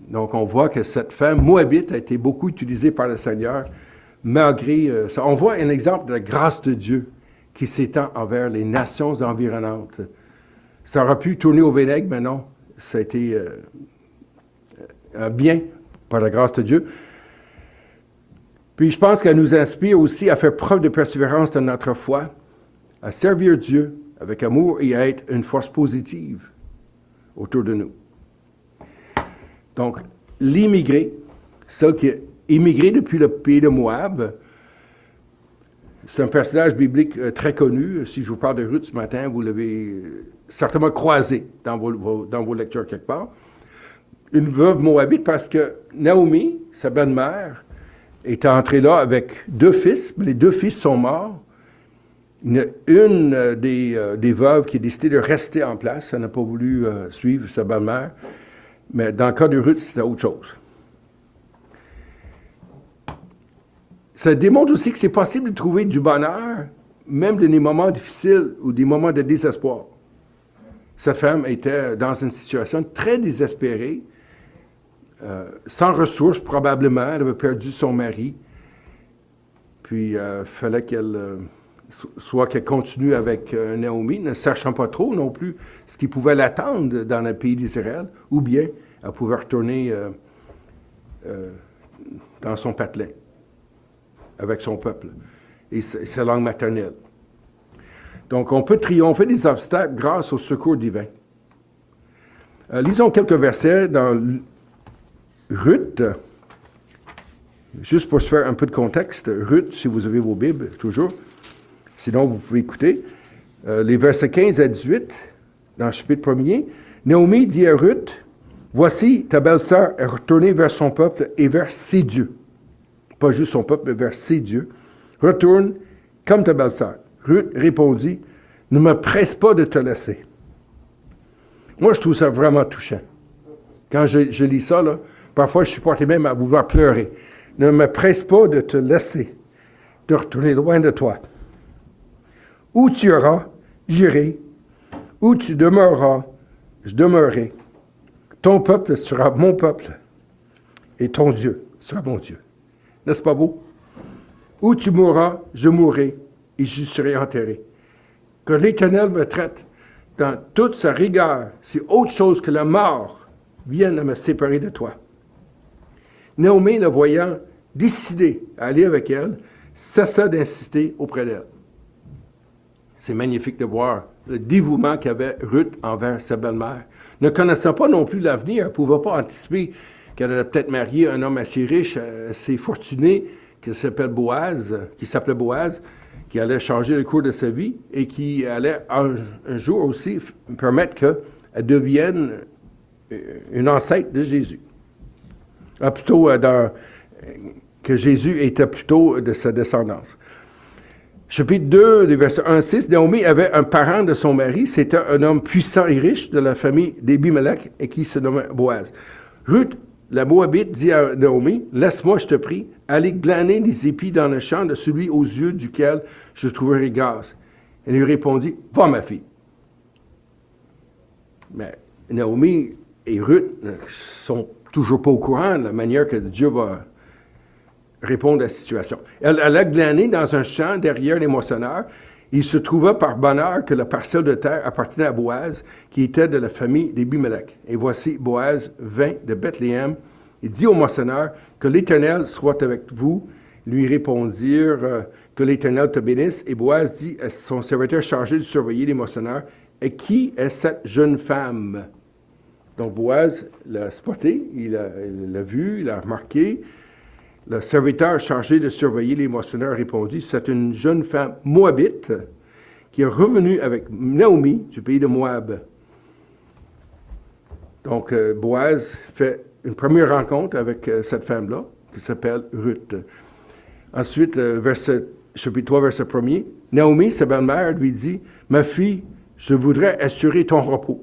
Donc, on voit que cette femme moabite a été beaucoup utilisée par le Seigneur malgré ça. On voit un exemple de la grâce de Dieu qui s'étend envers les nations environnantes. Ça aurait pu tourner au vinaigre, mais non. Ça a été un bien par la grâce de Dieu. Puis je pense qu'elle nous inspire aussi à faire preuve de persévérance dans notre foi, à servir Dieu avec amour et à être une force positive autour de nous. Donc, l'immigré, celle qui est immigrée depuis le pays de Moab, c'est un personnage biblique très connu. Si je vous parle de Ruth ce matin, vous l'avez certainement croisé dans vos lectures quelque part. Une veuve moabite parce que Naomi, sa belle-mère, est entrée là avec 2 fils, mais les 2 fils sont morts. Une des veuves qui a décidé de rester en place, elle n'a pas voulu suivre sa belle-mère, mais dans le cas de Ruth, c'était autre chose. Ça démontre aussi que c'est possible de trouver du bonheur, même dans des moments difficiles ou des moments de désespoir. Cette femme était dans une situation très désespérée, sans ressources probablement, elle avait perdu son mari, puis il fallait qu'elle continue avec Naomi, ne sachant pas trop non plus ce qui pouvait l'attendre dans le pays d'Israël, ou bien elle pouvait retourner dans son patelin avec son peuple et sa langue maternelle. Donc, on peut triompher des obstacles grâce au secours divin. Lisons quelques versets dans Ruth, juste pour se faire un peu de contexte. Ruth, si vous avez vos Bibles, toujours. Sinon, vous pouvez écouter. Les versets 15 à 18, dans le chapitre 1er. Naomi dit à Ruth, « Voici, ta belle-sœur est retournée vers son peuple et vers ses dieux. » Pas juste son peuple, mais vers ses dieux. « Retourne comme ta belle-sœur. » Ruth répondit, « Ne me presse pas de te laisser. » Moi, je trouve ça vraiment touchant. Quand je lis ça, là, parfois, je suis porté même à vouloir pleurer. « Ne me presse pas de te laisser, de retourner loin de toi. Où tu iras, j'irai. Où tu demeureras, je demeurerai. Ton peuple sera mon peuple, et ton Dieu sera mon Dieu. » N'est-ce pas beau? Où tu mourras, je mourrai, et j'y serai enterré. Que l'Éternel me traite dans toute sa rigueur, si autre chose que la mort vienne à me séparer de toi. Naomi, le voyant décidé à aller avec elle, cessa d'insister auprès d'elle. C'est magnifique de voir le dévouement qu'avait Ruth envers sa belle-mère. Ne connaissant pas non plus l'avenir, elle ne pouvait pas anticiper qu'elle allait peut-être marier un homme assez riche, assez fortuné, qui s'appelait Boaz, qui allait changer le cours de sa vie et qui allait un jour aussi permettre qu'elle devienne une ancêtre de Jésus. Que Jésus était plutôt de sa descendance. Chapitre 2, des versets 1 à 6, Naomi avait un parent de son mari, c'était un homme puissant et riche de la famille d'Abimelech et qui se nommait Boaz. Ruth, la Moabite, dit à Naomi, « Laisse-moi, je te prie, aller glaner des épis dans le champ de celui aux yeux duquel je trouverai grâce. » Elle lui répondit, « Va, ma fille. » Mais Naomi et Ruth ne sont toujours pas au courant de la manière que Dieu va répondre à la situation. Elle a glané dans un champ derrière les moissonneurs. Il se trouva par bonheur que la parcelle de terre appartenait à Boaz, qui était de la famille d'Abimelech. Et voici, Boaz vint de Bethléem et dit aux moissonneurs, « Que l'Éternel soit avec vous. » Lui répondirent, « Que l'Éternel te bénisse. » Et Boaz dit à son serviteur chargé de surveiller les moissonneurs, « Et qui est cette jeune femme? » Donc Boaz l'a spoté, il l'a vu, il l'a remarqué. Le serviteur chargé de surveiller les moissonneurs répondit, « C'est une jeune femme moabite qui est revenue avec Naomi du pays de Moab. » Donc, Boaz fait une première rencontre avec cette femme-là, qui s'appelle Ruth. Ensuite, chapitre 3, verset 1er, Naomi, sa belle-mère, lui dit, « Ma fille, je voudrais assurer ton repos. »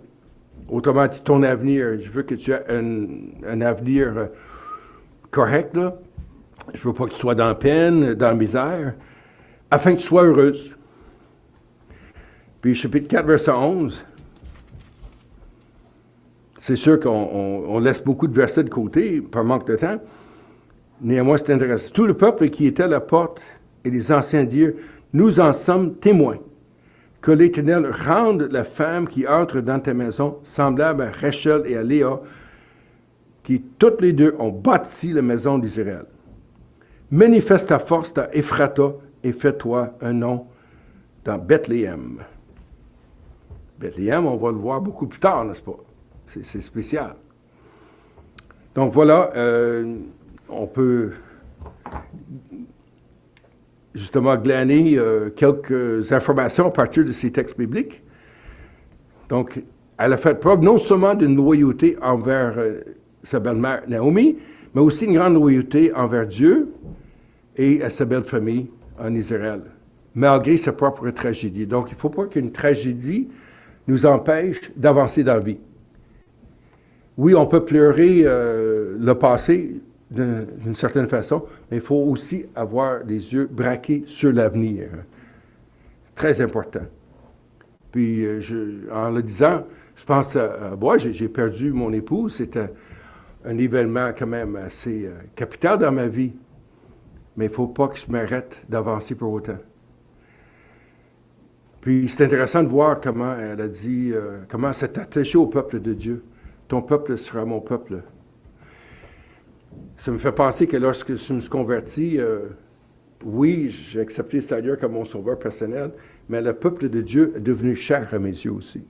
Autrement dit, ton avenir. Je veux que tu aies un avenir correct, là. Je ne veux pas que tu sois dans la peine, dans la misère, afin que tu sois heureuse. Puis, chapitre 4, verset 11, c'est sûr qu'on laisse beaucoup de versets de côté par manque de temps. Néanmoins, c'est intéressant. Tout le peuple qui était à la porte et les anciens dirent, nous en sommes témoins, que l'Éternel rende la femme qui entre dans ta maison semblable à Rachel et à Léa, qui toutes les deux ont bâti la maison d'Israël. Manifeste ta force dans Ephrata et fais-toi un nom dans Bethléem. Bethléem, on va le voir beaucoup plus tard, n'est-ce pas? C'est spécial. Donc voilà, on peut justement glaner quelques informations à partir de ces textes bibliques. Donc, elle a fait preuve non seulement d'une loyauté envers sa belle-mère Naomi, mais aussi une grande loyauté envers Dieu et à sa belle famille en Israël, malgré sa propre tragédie. Donc, il ne faut pas qu'une tragédie nous empêche d'avancer dans la vie. Oui, on peut pleurer le passé d'une certaine façon, mais il faut aussi avoir les yeux braqués sur l'avenir. Très important. Puis, en le disant, je pense à moi, j'ai perdu mon épouse. C'était un événement quand même assez capital dans ma vie. Mais il ne faut pas que je m'arrête d'avancer pour autant. Puis, c'est intéressant de voir comment elle a dit, comment elle s'est attachée au peuple de Dieu. Ton peuple sera mon peuple. Ça me fait penser que lorsque je me suis converti, oui, j'ai accepté le Seigneur comme mon sauveur personnel, mais le peuple de Dieu est devenu cher à mes yeux aussi.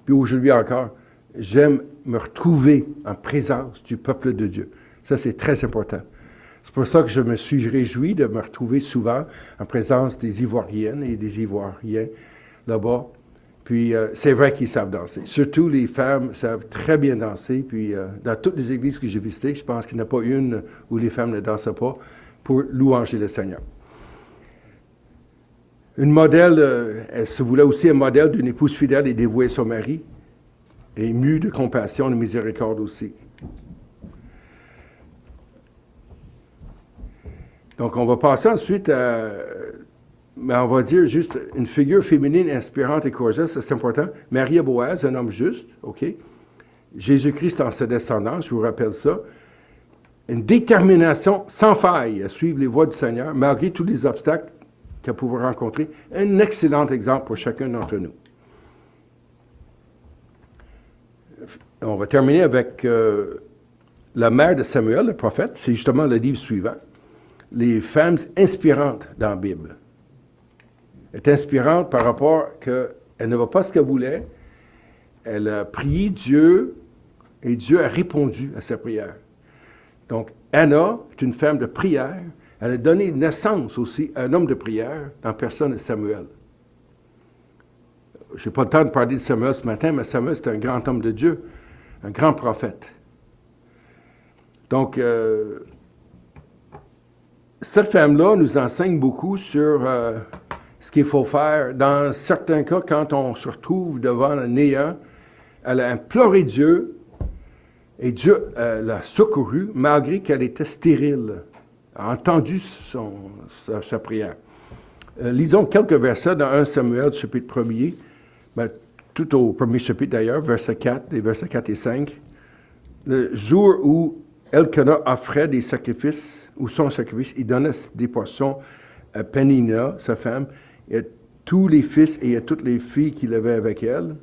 Puis aujourd'hui encore, j'aime me retrouver en présence du peuple de Dieu. Ça, c'est très important. C'est pour ça que je me suis réjoui de me retrouver souvent en présence des Ivoiriennes et des Ivoiriens là-bas. Puis, c'est vrai qu'ils savent danser. Surtout, les femmes savent très bien danser. Puis, dans toutes les églises que j'ai visitées, je pense qu'il n'y en a pas une où les femmes ne dansent pas pour louanger le Seigneur. Une modèle, elle se voulait aussi un modèle d'une épouse fidèle et dévouée à son mari, et mue de compassion et de miséricorde aussi. Donc, on va passer ensuite à... Mais on va dire juste une figure féminine inspirante et courageuse, ça c'est important. Marie et Boaz, un homme juste, OK? Jésus-Christ en sa descendance, je vous rappelle ça. Une détermination sans faille à suivre les voies du Seigneur, malgré tous les obstacles qu'elle pouvait rencontrer. Un excellent exemple pour chacun d'entre nous. On va terminer avec la mère de Samuel, le prophète. C'est justement le livre suivant. Les femmes inspirantes dans la Bible. Elle est inspirante par rapport qu'elle ne va pas ce qu'elle voulait. Elle a prié Dieu et Dieu a répondu à sa prière. Donc, Anna est une femme de prière. Elle a donné naissance aussi à un homme de prière dans la personne de Samuel. Je n'ai pas le temps de parler de Samuel ce matin, mais Samuel, c'est un grand homme de Dieu, un grand prophète. Donc, cette femme-là nous enseigne beaucoup sur ce qu'il faut faire. Dans certains cas, quand on se retrouve devant le néant, elle a imploré Dieu et Dieu l'a secourue malgré qu'elle était stérile. Elle a entendu sa prière. Lisons quelques versets dans 1 Samuel, chapitre 1er, tout au premier chapitre d'ailleurs, versets 4 et versets 4 et 5. Le jour où Elkanah offrait des sacrifices, ou son sacrifice, il donnait des portions à Pénina, sa femme, et à tous les fils et à toutes les filles qu'il avait avec elle.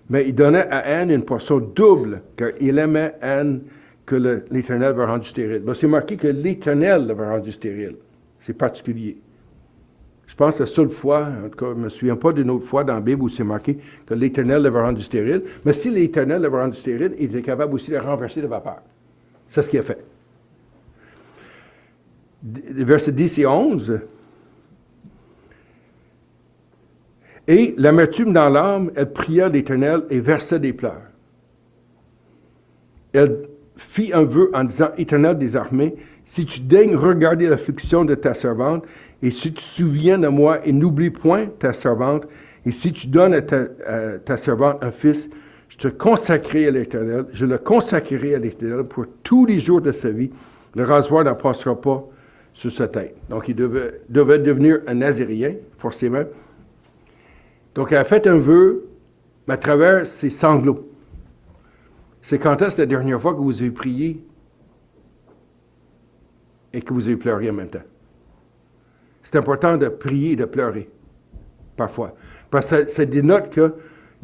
Mais il donnait à Anne une portion double, car il aimait Anne que l'Éternel avait rendu stérile. C'est marqué que l'Éternel l'avait rendu stérile. C'est particulier. Je pense que la seule fois, en tout cas, je ne me souviens pas d'une autre fois dans la Bible où c'est marqué que l'Éternel l'avait rendu stérile. Mais si l'Éternel l'avait rendu stérile, il était capable aussi de renverser de vapeur. C'est ce qu'il a fait. Versets 10 et 11. Et l'amertume dans l'âme, elle pria l'Éternel et versa des pleurs. Elle fit un vœu en disant, Éternel des armées, si tu daignes regarder l'affliction de ta servante, et si tu te souviens de moi et n'oublie point ta servante, et si tu donnes à ta servante un fils, je te consacrerai à l'Éternel, je le consacrerai à l'Éternel pour tous les jours de sa vie. Le rasoir n'en passera pas sur sa tête. Donc, il devait devenir un Nazirien, forcément. Donc, elle a fait un vœu, mais à travers ses sanglots. C'est quand est-ce la dernière fois que vous avez prié et que vous ayez pleuré en même temps. C'est important de prier et de pleurer, parfois. Parce que ça dénote qu'il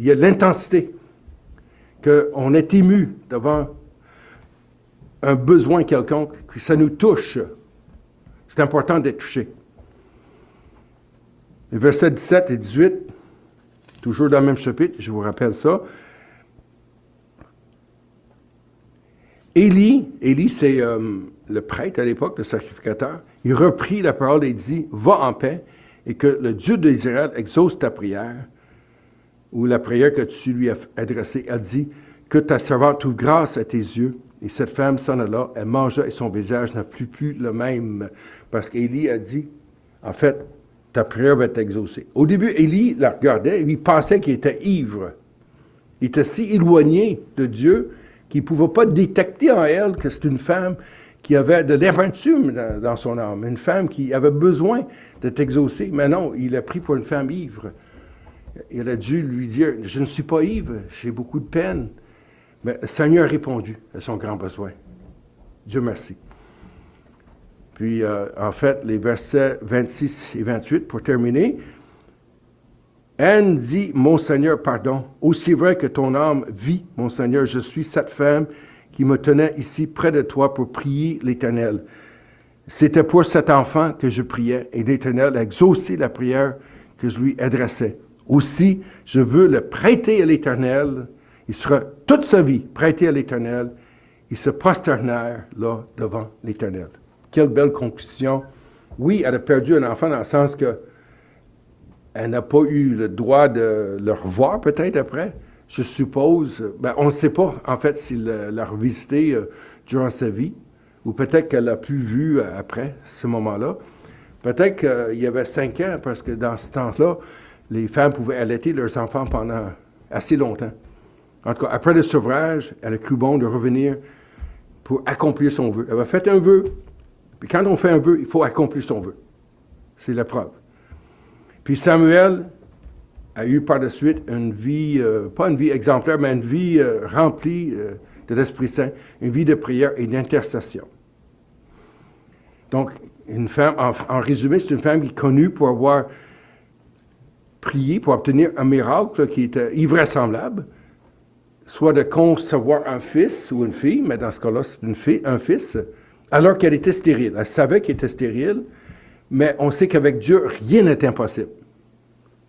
y a de l'intensité, qu'on est ému devant un besoin quelconque, que ça nous touche. C'est important d'être touché. Les versets 17 et 18, toujours dans le même chapitre, je vous rappelle ça. Élie, c'est le prêtre à l'époque, le sacrificateur, il reprit la parole et dit, « Va en paix, et que le Dieu d'Israël exauce ta prière. » Ou la prière que tu lui as adressée, elle dit, « Que ta servante trouve grâce à tes yeux. » Et cette femme s'en alla, elle mangea et son visage n'a plus le même. Parce qu'Élie a dit, en fait, ta prière va être exaucée. Au début, Élie la regardait et il pensait qu'il était ivre. Il était si éloigné de Dieu qu'il ne pouvait pas détecter en elle que c'est une femme qui avait de l'amertume dans son âme, une femme qui avait besoin d'être exaucée. Mais non, il l'a pris pour une femme ivre. Il a dû lui dire, « Je ne suis pas ivre, j'ai beaucoup de peine. » Mais le Seigneur a répondu à son grand besoin. Dieu merci. Puis, en fait, les versets 26 et 28, pour terminer, Anne dit, « Mon Seigneur, pardon, aussi vrai que ton âme vit, mon Seigneur, je suis cette femme qui me tenait ici près de toi pour prier l'Éternel. C'était pour cet enfant que je priais, et l'Éternel a exaucé la prière que je lui adressais. Aussi, je veux le prêter à l'Éternel. Il sera toute sa vie prêté à l'Éternel. Ils se prosternèrent là devant l'Éternel. » Quelle belle conclusion. Oui, elle a perdu un enfant dans le sens que elle n'a pas eu le droit de le revoir peut-être après. Je suppose, on ne sait pas en fait s'il l'a revisité durant sa vie, ou peut-être qu'elle l'a plus vu après ce moment-là. Peut-être qu'il y avait 5 ans, parce que dans ce temps-là, les femmes pouvaient allaiter leurs enfants pendant assez longtemps. En tout cas, après le sevrage, elle a cru bon de revenir pour accomplir son vœu. Elle a fait un vœu, puis quand on fait un vœu, il faut accomplir son vœu. C'est la preuve. Puis Samuel a eu par la suite une vie, pas une vie exemplaire, mais une vie remplie de l'Esprit Saint, une vie de prière et d'intercession. Donc, une femme, en résumé, c'est une femme qui est connue pour avoir prié, pour obtenir un miracle qui était invraisemblable, soit de concevoir un fils ou une fille, mais dans ce cas-là, c'est un fils, alors qu'elle était stérile. Elle savait qu'elle était stérile, mais on sait qu'avec Dieu, rien n'est impossible.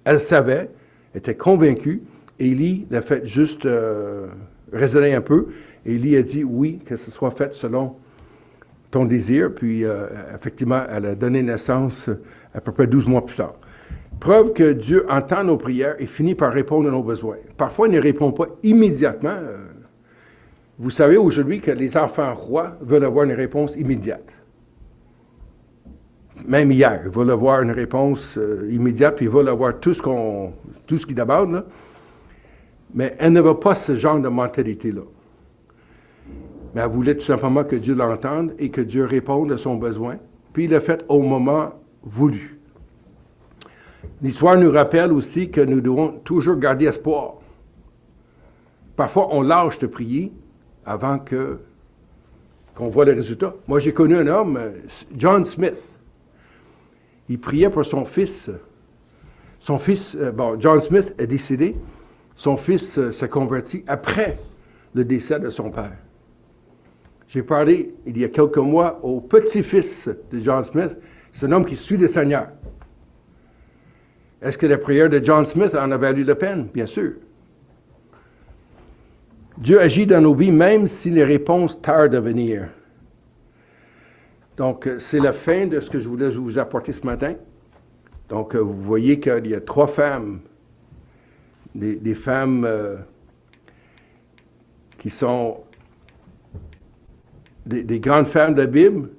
Elle savait, était convaincue. Élie l'a fait juste raisonner un peu. Élie a dit oui, que ce soit fait selon ton désir. Puis, effectivement, elle a donné naissance à peu près 12 mois plus tard. Preuve que Dieu entend nos prières et finit par répondre à nos besoins. Parfois, il ne répond pas immédiatement. Vous savez aujourd'hui que les enfants rois veulent avoir une réponse immédiate. Même hier, ils veulent avoir une réponse immédiate, puis ils veulent avoir tout ce qu'ils demandent. Là. Mais elle ne veut pas ce genre de mentalité-là. Mais elle voulait tout simplement que Dieu l'entende et que Dieu réponde à son besoin. Puis il l'a fait au moment voulu. L'histoire nous rappelle aussi que nous devons toujours garder espoir. Parfois, on lâche de prier avant qu'on voit le résultat. Moi, j'ai connu un homme, John Smith. Il priait pour son fils. Son fils, John Smith est décédé. Son fils s'est converti après le décès de son père. J'ai parlé, il y a quelques mois, au petit-fils de John Smith. C'est un homme qui suit le Seigneur. Est-ce que la prière de John Smith en a valu la peine? Bien sûr. Dieu agit dans nos vies même si les réponses tardent à venir. Donc, c'est la fin de ce que je voulais vous apporter ce matin. Donc, vous voyez qu'il y a 3 femmes, des femmes qui sont des grandes femmes de la Bible.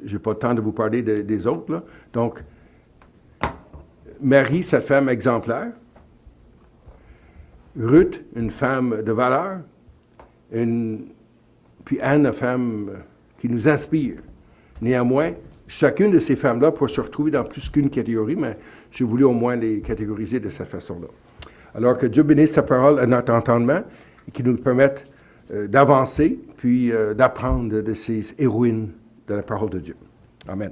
Je n'ai pas le temps de vous parler des autres, là. Donc, Marie, cette femme exemplaire. Ruth, une femme de valeur. Puis Anne, une femme qui nous inspire. Néanmoins, chacune de ces femmes-là peut se retrouver dans plus qu'une catégorie, mais j'ai voulu au moins les catégoriser de cette façon-là. Alors que Dieu bénisse sa parole à notre entendement et qui nous permettent d'avancer, puis d'apprendre de ces héroïnes de la parole de Dieu. Amen.